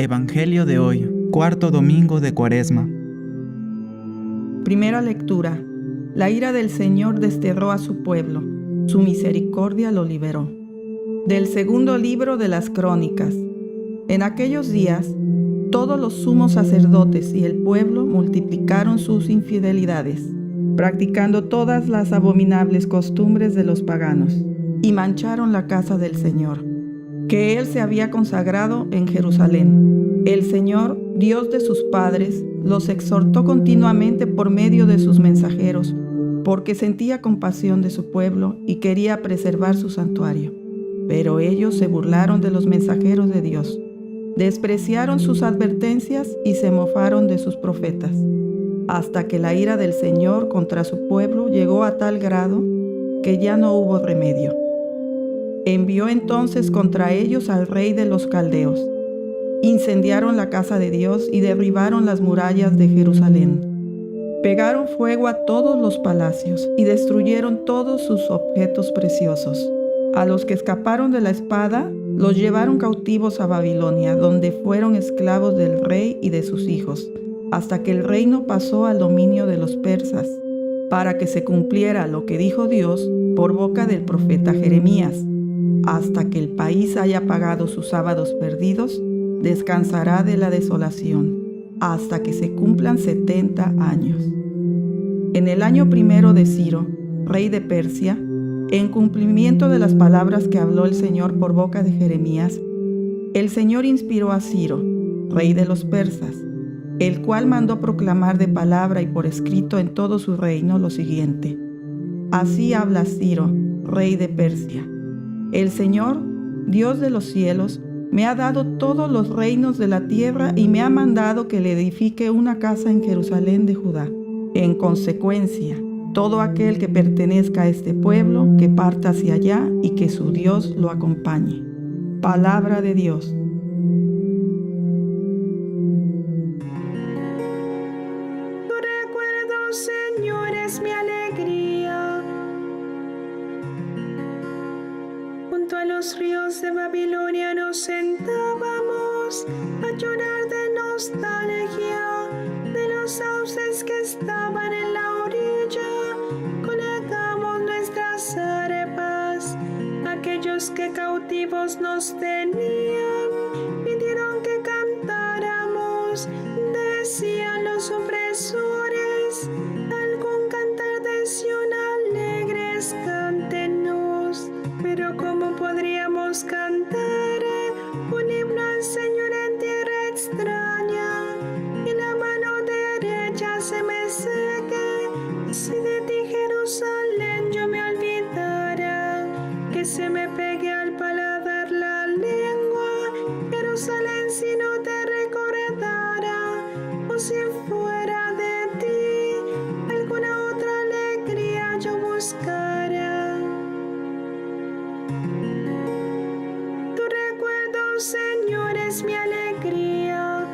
Evangelio de hoy, cuarto domingo de Cuaresma. Primera lectura. La ira del Señor desterró a su pueblo, su misericordia lo liberó. Del segundo libro de las Crónicas. En aquellos días, todos los sumos sacerdotes y el pueblo multiplicaron sus infidelidades, practicando todas las abominables costumbres de los paganos, y mancharon la casa del Señor, que Él se había consagrado en Jerusalén. El Señor, Dios de sus padres, los exhortó continuamente por medio de sus mensajeros, porque sentía compasión de su pueblo y quería preservar su santuario. Pero ellos se burlaron de los mensajeros de Dios, despreciaron sus advertencias y se mofaron de sus profetas, hasta que la ira del Señor contra su pueblo llegó a tal grado que ya no hubo remedio. Envió entonces contra ellos al rey de los caldeos. Incendiaron la casa de Dios y derribaron las murallas de Jerusalén. Pegaron fuego a todos los palacios y destruyeron todos sus objetos preciosos. A los que escaparon de la espada, los llevaron cautivos a Babilonia, donde fueron esclavos del rey y de sus hijos, hasta que el reino pasó al dominio de los persas, para que se cumpliera lo que dijo Dios por boca del profeta Jeremías. Hasta que el país haya pagado sus sábados perdidos, descansará de la desolación, hasta que se cumplan 70 años. En el año primero de Ciro, rey de Persia, en cumplimiento de las palabras que habló el Señor por boca de Jeremías, el Señor inspiró a Ciro, rey de los persas, el cual mandó proclamar de palabra y por escrito en todo su reino lo siguiente: Así habla Ciro, rey de Persia: El Señor, Dios de los cielos, me ha dado todos los reinos de la tierra y me ha mandado que le edifique una casa en Jerusalén de Judá. En consecuencia, todo aquel que pertenezca a este pueblo, que parta hacia allá y que su Dios lo acompañe. Palabra de Dios. Tu recuerdo, Señor, es mi alegría. Junto a los ríos de Babilonia nos sentábamos a llorar de nostalgia de los sauces que estaban en la orilla. Colgamos nuestras arepas. Aquellos que cautivos nos tenían pidieron que cantáramos. Decían los opresores: algún cantar de Sión alegres cántenos. Pero ¿cómo podríamos cantar un himno al Señor en tierra extraña? Y la mano derecha se me seque, si de ti, Jerusalén, yo me olvidara, que se me pegue al paladar la lengua, Jerusalén, si no te recordara, o si fuera de ti alguna otra alegría yo buscara. Tu recuerdo, Señor, es mi alegría.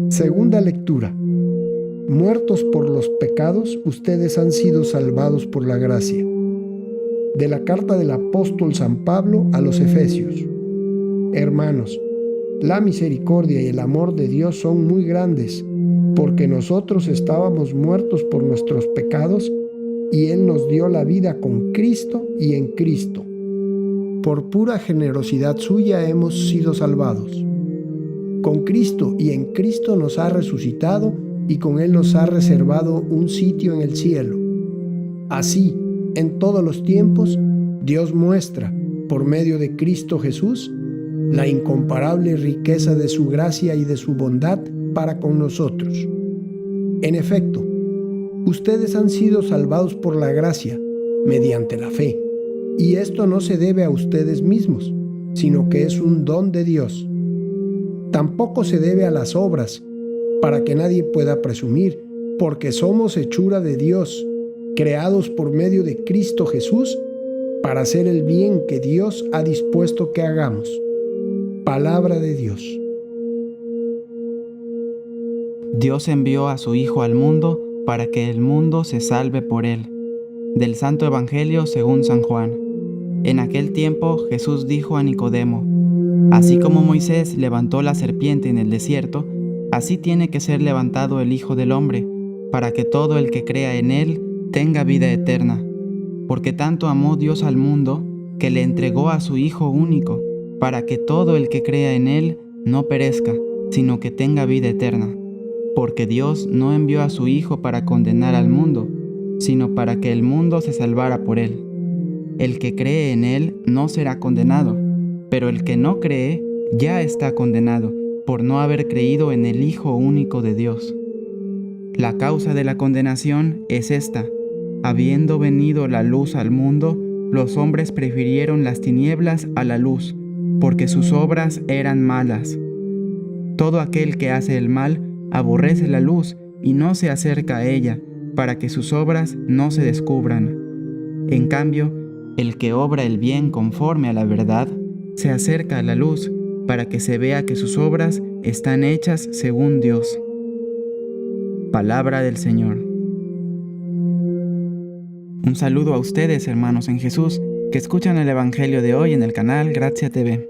Segunda lectura. Muertos por los pecados, ustedes han sido salvados por la gracia. De la carta del apóstol San Pablo a los Efesios. Hermanos, la misericordia y el amor de Dios son muy grandes, porque nosotros estábamos muertos por nuestros pecados y Él nos dio la vida con Cristo y en Cristo. Por pura generosidad suya hemos sido salvados. Con Cristo y en Cristo nos ha resucitado y con Él nos ha reservado un sitio en el cielo. Así, en todos los tiempos, Dios muestra, por medio de Cristo Jesús, la incomparable riqueza de su gracia y de su bondad para con nosotros. En efecto, ustedes han sido salvados por la gracia, mediante la fe, y esto no se debe a ustedes mismos, sino que es un don de Dios. Tampoco se debe a las obras, para que nadie pueda presumir, porque somos hechura de Dios, creados por medio de Cristo Jesús, para hacer el bien que Dios ha dispuesto que hagamos. Palabra de Dios. Dios envió a su Hijo al mundo para que el mundo se salve por él. Del Santo Evangelio según San Juan. En aquel tiempo Jesús dijo a Nicodemo: Así como Moisés levantó la serpiente en el desierto, así tiene que ser levantado el Hijo del Hombre, para que todo el que crea en él tenga vida eterna. Porque tanto amó Dios al mundo, que le entregó a su Hijo único, para que todo el que crea en él no perezca, sino que tenga vida eterna. Porque Dios no envió a su Hijo para condenar al mundo, sino para que el mundo se salvara por él. El que cree en él no será condenado, pero el que no cree ya está condenado, por no haber creído en el Hijo único de Dios. La causa de la condenación es esta: habiendo venido la luz al mundo, los hombres prefirieron las tinieblas a la luz, porque sus obras eran malas. Todo aquel que hace el mal aborrece la luz y no se acerca a ella, para que sus obras no se descubran. En cambio, el que obra el bien conforme a la verdad, se acerca a la luz, para que se vea que sus obras están hechas según Dios. Palabra del Señor. Un saludo a ustedes, hermanos en Jesús, que escuchan el Evangelio de hoy en el canal Gracia TV.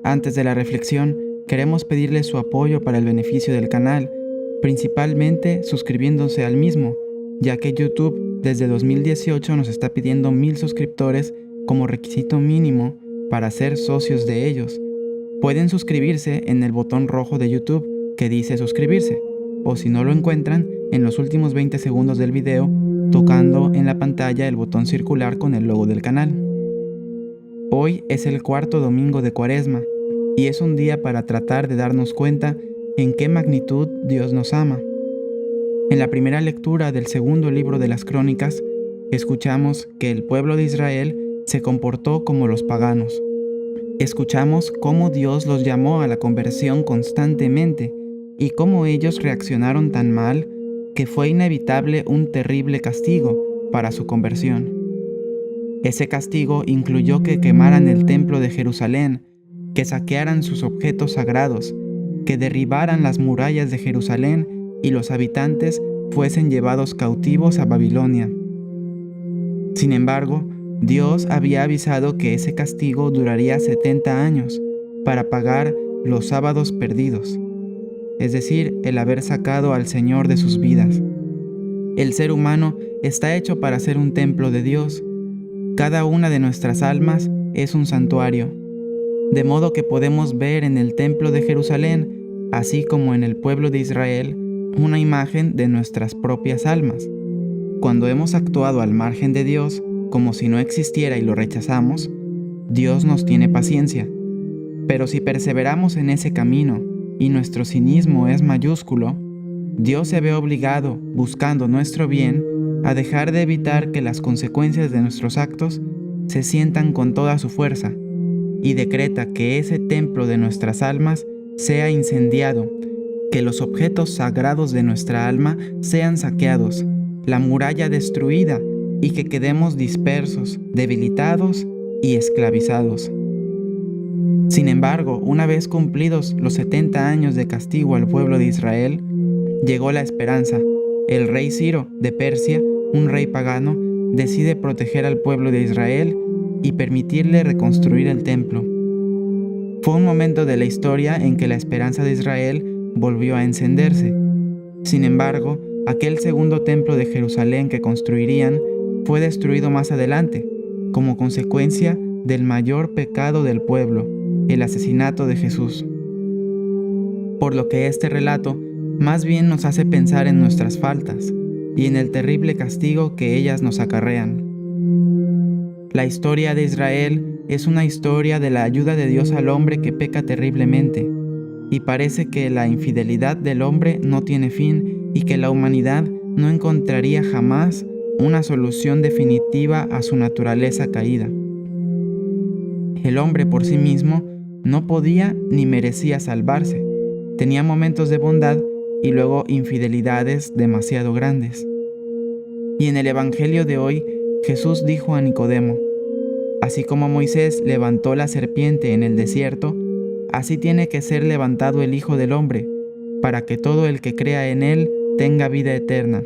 Antes de la reflexión, queremos pedirles su apoyo para el beneficio del canal, principalmente suscribiéndose al mismo, ya que YouTube desde 2018 nos está pidiendo 1000 suscriptores como requisito mínimo para ser socios de ellos. Pueden suscribirse en el botón rojo de YouTube que dice suscribirse, o si no lo encuentran, en los últimos 20 segundos del video, tocando en la pantalla el botón circular con el logo del canal. Hoy es el cuarto domingo de Cuaresma, y es un día para tratar de darnos cuenta en qué magnitud Dios nos ama. En la primera lectura del segundo libro de las Crónicas, escuchamos que el pueblo de Israel se comportó como los paganos. Escuchamos cómo Dios los llamó a la conversión constantemente y cómo ellos reaccionaron tan mal que fue inevitable un terrible castigo para su conversión. Ese castigo incluyó que quemaran el templo de Jerusalén, que saquearan sus objetos sagrados, que derribaran las murallas de Jerusalén y los habitantes fuesen llevados cautivos a Babilonia. Sin embargo, Dios había avisado que ese castigo duraría 70 años para pagar los sábados perdidos, es decir, el haber sacado al Señor de sus vidas. El ser humano está hecho para ser un templo de Dios. Cada una de nuestras almas es un santuario, de modo que podemos ver en el templo de Jerusalén, así como en el pueblo de Israel, una imagen de nuestras propias almas. Cuando hemos actuado al margen de Dios, como si no existiera y lo rechazamos, Dios nos tiene paciencia. Pero si perseveramos en ese camino y nuestro cinismo es mayúsculo, Dios se ve obligado, buscando nuestro bien, a dejar de evitar que las consecuencias de nuestros actos se sientan con toda su fuerza, y decreta que ese templo de nuestras almas sea incendiado, que los objetos sagrados de nuestra alma sean saqueados, la muralla destruida, y que quedemos dispersos, debilitados y esclavizados. Sin embargo, una vez cumplidos los 70 años de castigo al pueblo de Israel, llegó la esperanza. El rey Ciro de Persia, un rey pagano, decide proteger al pueblo de Israel y permitirle reconstruir el templo. Fue un momento de la historia en que la esperanza de Israel volvió a encenderse. Sin embargo, aquel segundo templo de Jerusalén que construirían fue destruido más adelante, como consecuencia del mayor pecado del pueblo, el asesinato de Jesús. Por lo que este relato más bien nos hace pensar en nuestras faltas y en el terrible castigo que ellas nos acarrean. La historia de Israel es una historia de la ayuda de Dios al hombre que peca terriblemente, y parece que la infidelidad del hombre no tiene fin y que la humanidad no encontraría jamás una solución definitiva a su naturaleza caída. El hombre por sí mismo no podía ni merecía salvarse. Tenía momentos de bondad y luego infidelidades demasiado grandes. Y en el Evangelio de hoy, Jesús dijo a Nicodemo: así como Moisés levantó la serpiente en el desierto, así tiene que ser levantado el Hijo del Hombre, para que todo el que crea en él tenga vida eterna.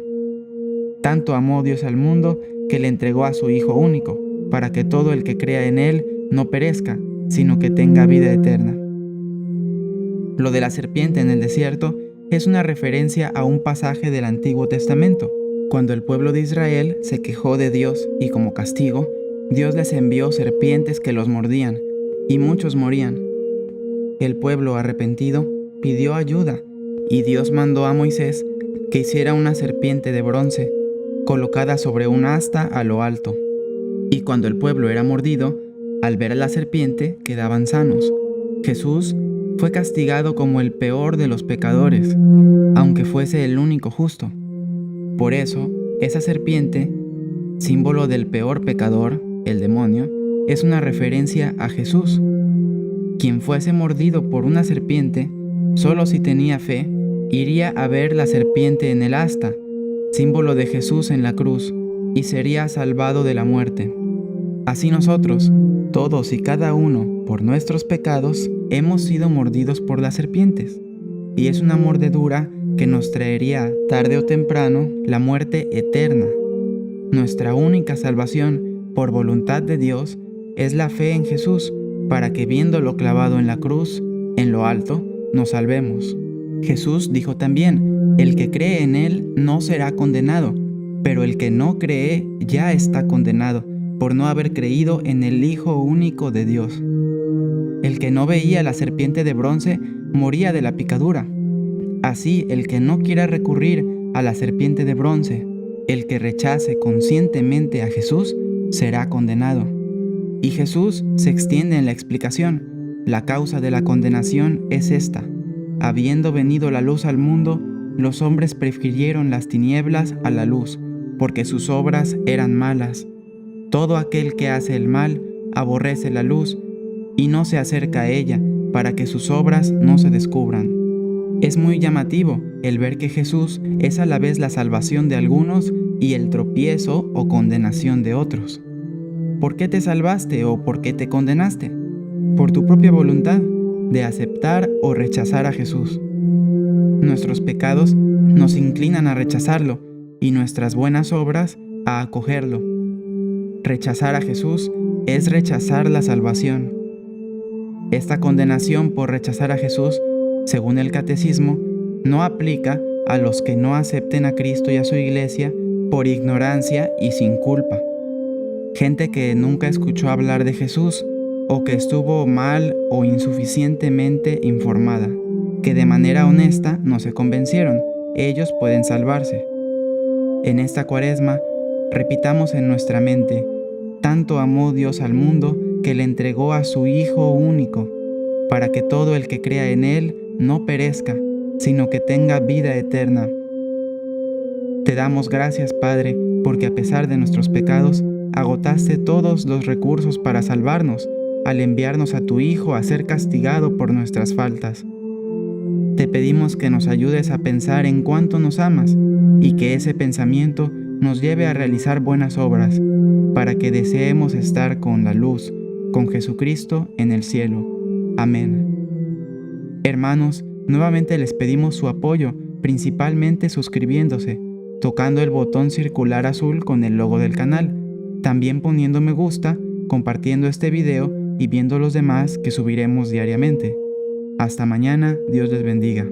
Tanto amó Dios al mundo que le entregó a su Hijo único, para que todo el que crea en Él no perezca, sino que tenga vida eterna. Lo de la serpiente en el desierto es una referencia a un pasaje del Antiguo Testamento, cuando el pueblo de Israel se quejó de Dios y como castigo, Dios les envió serpientes que los mordían, y muchos morían. El pueblo arrepentido pidió ayuda, y Dios mandó a Moisés que hiciera una serpiente de bronce, colocada sobre un asta a lo alto. Y cuando el pueblo era mordido, al ver a la serpiente quedaban sanos. Jesús fue castigado como el peor de los pecadores, aunque fuese el único justo. Por eso, esa serpiente, símbolo del peor pecador, el demonio, es una referencia a Jesús. Quien fuese mordido por una serpiente, solo si tenía fe, iría a ver la serpiente en el asta, símbolo de Jesús en la cruz, y sería salvado de la muerte. Así nosotros, todos y cada uno, por nuestros pecados, hemos sido mordidos por las serpientes, y es una mordedura que nos traería, tarde o temprano, la muerte eterna. Nuestra única salvación, por voluntad de Dios, es la fe en Jesús, para que viéndolo clavado en la cruz, en lo alto, nos salvemos. Jesús dijo también, el que cree en Él no será condenado, pero el que no cree ya está condenado, por no haber creído en el Hijo único de Dios. El que no veía la serpiente de bronce moría de la picadura. Así, el que no quiera recurrir a la serpiente de bronce, el que rechace conscientemente a Jesús, será condenado. Y Jesús se extiende en la explicación. La causa de la condenación es esta: habiendo venido la luz al mundo, los hombres prefirieron las tinieblas a la luz, porque sus obras eran malas. Todo aquel que hace el mal aborrece la luz y no se acerca a ella, para que sus obras no se descubran. Es muy llamativo el ver que Jesús es a la vez la salvación de algunos y el tropiezo o condenación de otros. ¿Por qué te salvaste o por qué te condenaste? Por tu propia voluntad de aceptar o rechazar a Jesús. Nuestros pecados nos inclinan a rechazarlo y nuestras buenas obras a acogerlo. Rechazar a Jesús es rechazar la salvación. Esta condenación por rechazar a Jesús, según el Catecismo, no aplica a los que no acepten a Cristo y a su Iglesia por ignorancia y sin culpa. Gente que nunca escuchó hablar de Jesús o que estuvo mal o insuficientemente informada, que de manera honesta no se convencieron, ellos pueden salvarse. En esta Cuaresma, repitamos en nuestra mente, tanto amó Dios al mundo que le entregó a su Hijo único, para que todo el que crea en Él no perezca, sino que tenga vida eterna. Te damos gracias, Padre, porque a pesar de nuestros pecados, agotaste todos los recursos para salvarnos, al enviarnos a tu Hijo a ser castigado por nuestras faltas. Te pedimos que nos ayudes a pensar en cuánto nos amas y que ese pensamiento nos lleve a realizar buenas obras, para que deseemos estar con la luz, con Jesucristo en el cielo. Amén. Hermanos, nuevamente les pedimos su apoyo, principalmente suscribiéndose, tocando el botón circular azul con el logo del canal, también poniendo me gusta, compartiendo este video y viendo los demás que subiremos diariamente. Hasta mañana, Dios les bendiga.